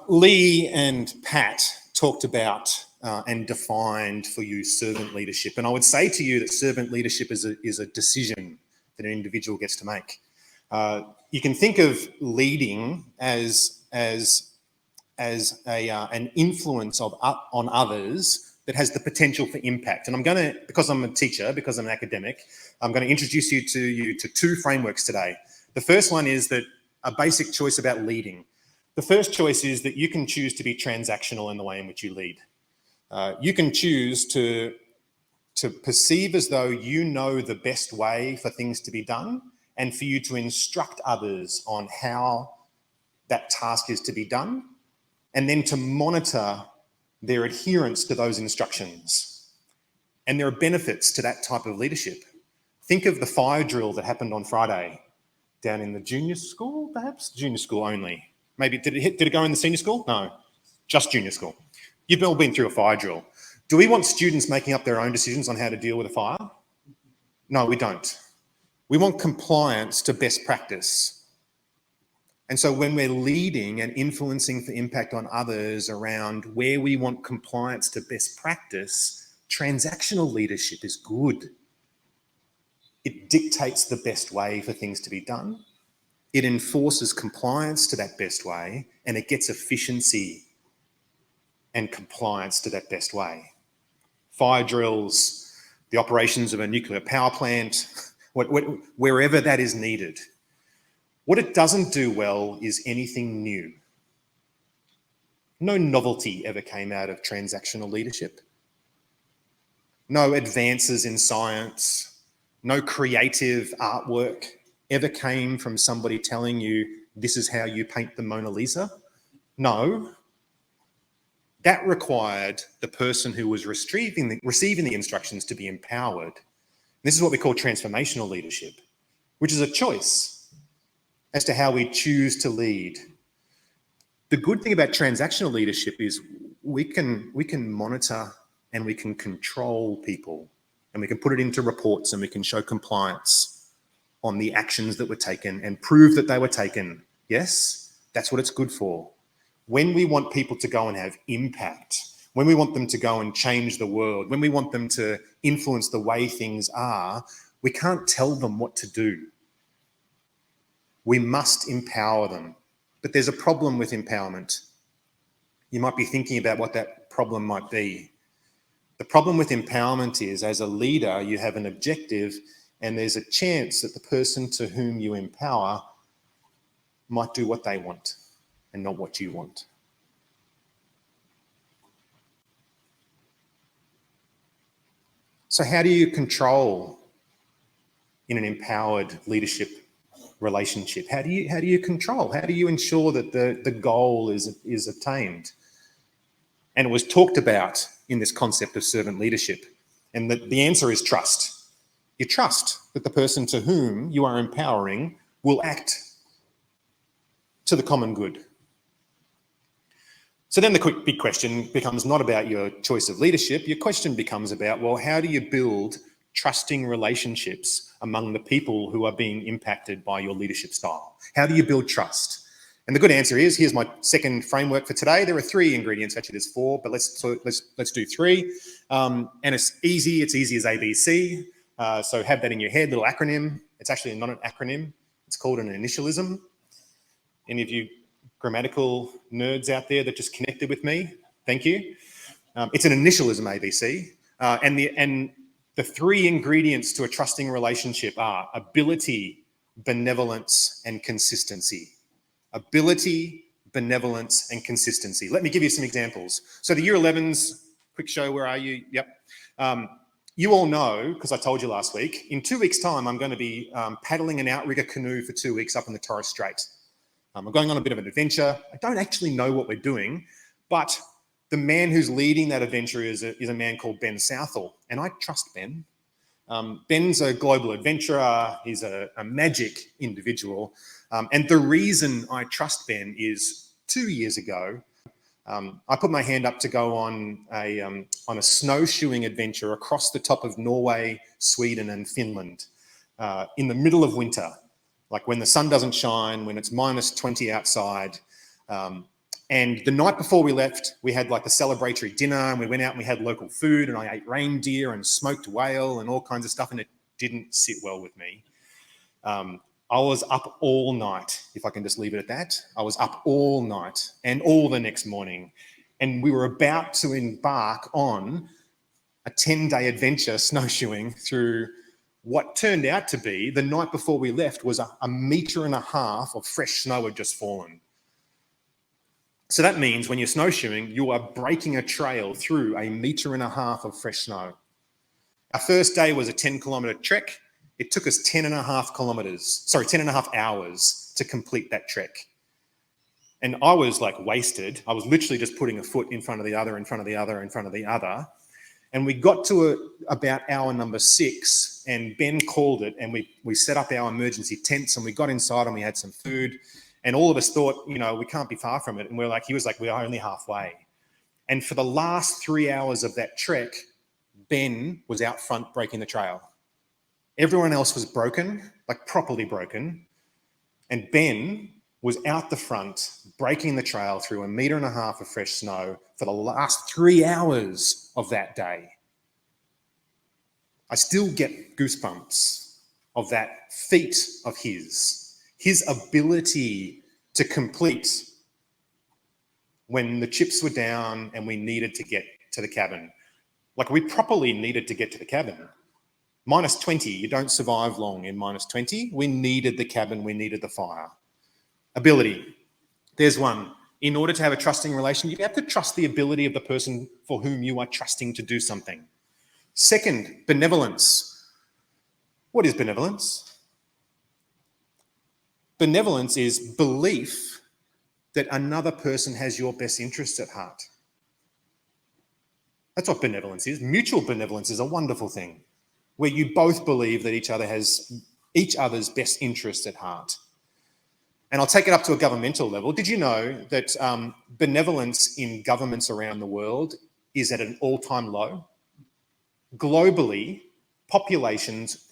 Lee and Pat talked about and defined for you servant leadership. And I would say to you that servant leadership is a decision that an individual gets to make. You can think of leading as an influence on others that has the potential for impact. And I'm going to, because I'm a teacher, because I'm an academic, I'm going to introduce you to two frameworks today. The first one is that a basic choice about leading. The first choice is that you can choose to be transactional in the way in which you lead. You can choose to perceive as though you know the best way for things to be done and for you to instruct others on how that task is to be done, and then to monitor their adherence to those instructions. And there are benefits to that type of leadership. Think of the fire drill that happened on Friday down in the junior school, perhaps? Junior school only. Maybe, did it go in the senior school? No, just junior school. You've all been through a fire drill. Do we want students making up their own decisions on how to deal with a fire? No, we don't. We want compliance to best practice. And so when we're leading and influencing for impact on others around where we want compliance to best practice, transactional leadership is good. It dictates the best way for things to be done. It enforces compliance to that best way, and it gets efficiency and compliance to that best way. Fire drills, the operations of a nuclear power plant, wherever that is needed. What it doesn't do well is anything new. No novelty ever came out of transactional leadership. No advances in science, no creative artwork ever came from somebody telling you this is how you paint the Mona Lisa. No. That required the person who was receiving the instructions to be empowered. This is what we call transformational leadership, which is a choice as to how we choose to lead. The good thing about transactional leadership is we can monitor and we can control people, and we can put it into reports, and we can show compliance on the actions that were taken and prove that they were taken. Yes, that's what it's good for. When we want people to go and have impact, when we want them to go and change the world, when we want them to influence the way things are, we can't tell them what to do. We must empower them. But there's a problem with empowerment. You might be thinking about what that problem might be. The problem with empowerment is, as a leader, you have an objective, and there's a chance that the person to whom you empower might do what they want and not what you want. So how do you control in an empowered leadership relationship? How do you control? How do you ensure that the goal is attained? And it was talked about in this concept of servant leadership. And the answer is trust. You trust that the person to whom you are empowering will act to the common good. So then the big question becomes not about your choice of leadership. Your question becomes about, well, how do you build trusting relationships among the people who are being impacted by your leadership style? How do you build trust? And the good answer is, here's my second framework for today. There are three ingredients, actually there's four, but let's do three. And it's easy as ABC. So have that in your head, little acronym. It's actually not an acronym. It's called an initialism. Any of you grammatical nerds out there that just connected with me? Thank you. It's an initialism, ABC. And the three ingredients to a trusting relationship are ability, benevolence, and consistency. Ability, benevolence, and consistency. Let me give you some examples. So the Year 11s, quick show, where are you? Yep. You all know, because I told you last week, in 2 weeks' time, I'm going to be paddling an outrigger canoe for 2 weeks up in the Torres Strait. I'm going on a bit of an adventure. I don't actually know what we're doing, but the man who's leading that adventure is a man called Ben Southall, and I trust Ben. Ben's a global adventurer. He's a magic individual. And the reason I trust Ben is 2 years ago, I put my hand up to go on a snowshoeing adventure across the top of Norway, Sweden, and Finland in the middle of winter, like when the sun doesn't shine, when it's -20 outside. And the night before we left, we had like the celebratory dinner, and we went out and we had local food, and I ate reindeer and smoked whale and all kinds of stuff, and it didn't sit well with me. I was up all night, if I can just leave it at that. I was up all night and all the next morning, and we were about to embark on a 10-day adventure snowshoeing through what turned out to be, the night before we left, was a metre and a half of fresh snow had just fallen. So that means when you're snowshoeing, you are breaking a trail through a metre and a half of fresh snow. Our first day was a 10-kilometre trek. It took us 10 and a half hours to complete that trek. And I was like wasted. I was literally just putting a foot in front of the other, in front of the other, in front of the other. And we got to about hour number 6, and Ben called it, and we set up our emergency tents, and we got inside and we had some food. And all of us thought, we can't be far from it. And he was like, we're only halfway. And for the last 3 hours of that trek, Ben was out front breaking the trail. Everyone else was broken, like properly broken. And Ben was out the front breaking the trail through a metre and a half of fresh snow for the last 3 hours of that day. I still get goosebumps of that feat of his ability to complete when the chips were down and we needed to get to the cabin. Like, we properly needed to get to the cabin. -20, you don't survive long in -20. We needed the cabin, we needed the fire. Ability. There's one. In order to have a trusting relationship, you have to trust the ability of the person for whom you are trusting to do something. Second, benevolence. What is benevolence? Benevolence is belief that another person has your best interests at heart. That's what benevolence is. Mutual benevolence is a wonderful thing, where you both believe that each other has each other's best interests at heart. And I'll take it up to a governmental level. Did you know that benevolence in governments around the world is at an all-time low? Globally, populations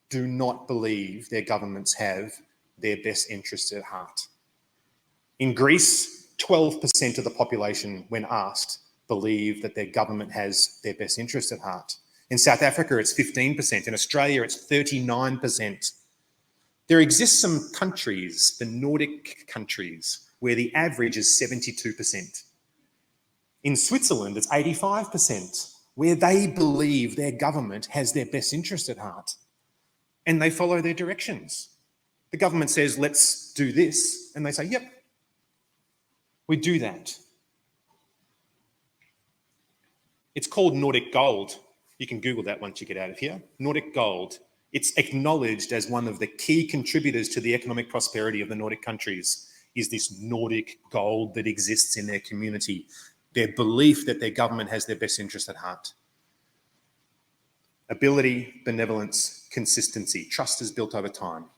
do not believe their governments have their best interests at heart. In Greece, 12% of the population, when asked, believe that their government has their best interests at heart. In South Africa, it's 15%. In Australia, it's 39%. There exist some countries, the Nordic countries, where the average is 72%. In Switzerland, it's 85%, where they believe their government has their best interest at heart, and they follow their directions. The government says, let's do this, and they say, yep, we do that. It's called Nordic Gold. You can Google that once you get out of here. Nordic Gold. It's acknowledged as one of the key contributors to the economic prosperity of the Nordic countries, is this Nordic gold that exists in their community, their belief that their government has their best interest at heart. Ability, benevolence, consistency. Trust is built over time.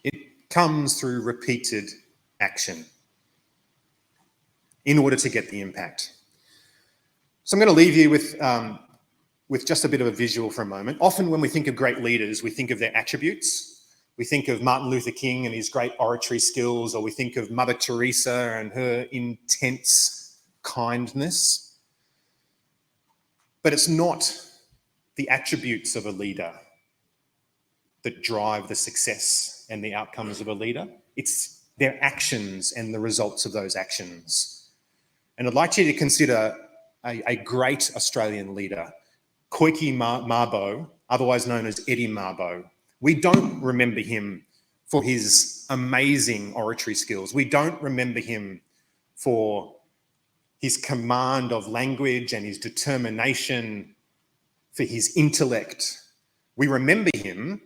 It comes through repeated action in order to get the impact. So I'm going to leave you with just a bit of a visual for a moment. Often when we think of great leaders, we think of their attributes. We think of Martin Luther King and his great oratory skills, or we think of Mother Teresa and her intense kindness. But it's not the attributes of a leader that drive the success and the outcomes of a leader. It's their actions and the results of those actions. And I'd like you to consider a great Australian leader, Koiki Mabo, otherwise known as Eddie Mabo. We don't remember him for his amazing oratory skills. We don't remember him for his command of language and his determination, for his intellect. We remember him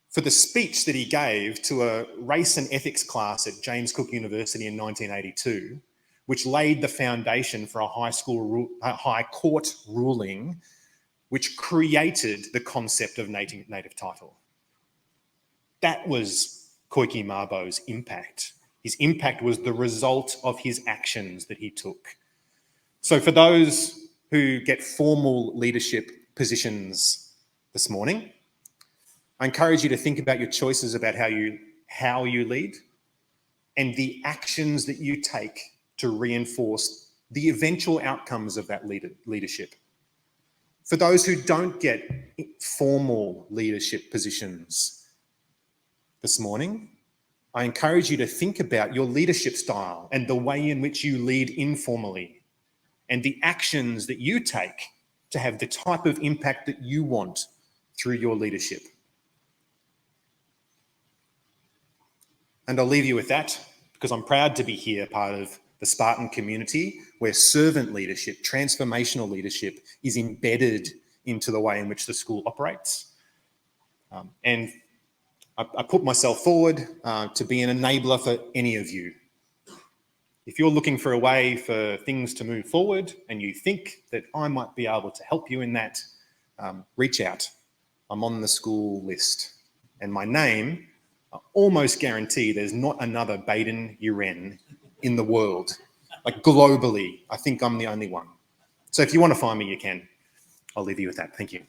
for the speech that he gave to a race and ethics class at James Cook University in 1982, which laid the foundation for a high court ruling which created the concept of native title. That was Koiki Mabo's impact. His impact was the result of his actions that he took. So for those who get formal leadership positions this morning, I encourage you to think about your choices about how you lead, and the actions that you take to reinforce the eventual outcomes of that leadership. For those who don't get formal leadership positions this morning, I encourage you to think about your leadership style and the way in which you lead informally and the actions that you take to have the type of impact that you want through your leadership. And I'll leave you with that because I'm proud to be here, part of the Spartan community where servant leadership, transformational leadership is embedded into the way in which the school operates. And I put myself forward to be an enabler for any of you. If you're looking for a way for things to move forward and you think that I might be able to help you in that, reach out. I'm on the school list. And my name, I almost guarantee there's not another Baden U'Ren in the world. Like globally, I think I'm the only one. So if you want to find me, you can. I'll leave you with that. Thank you.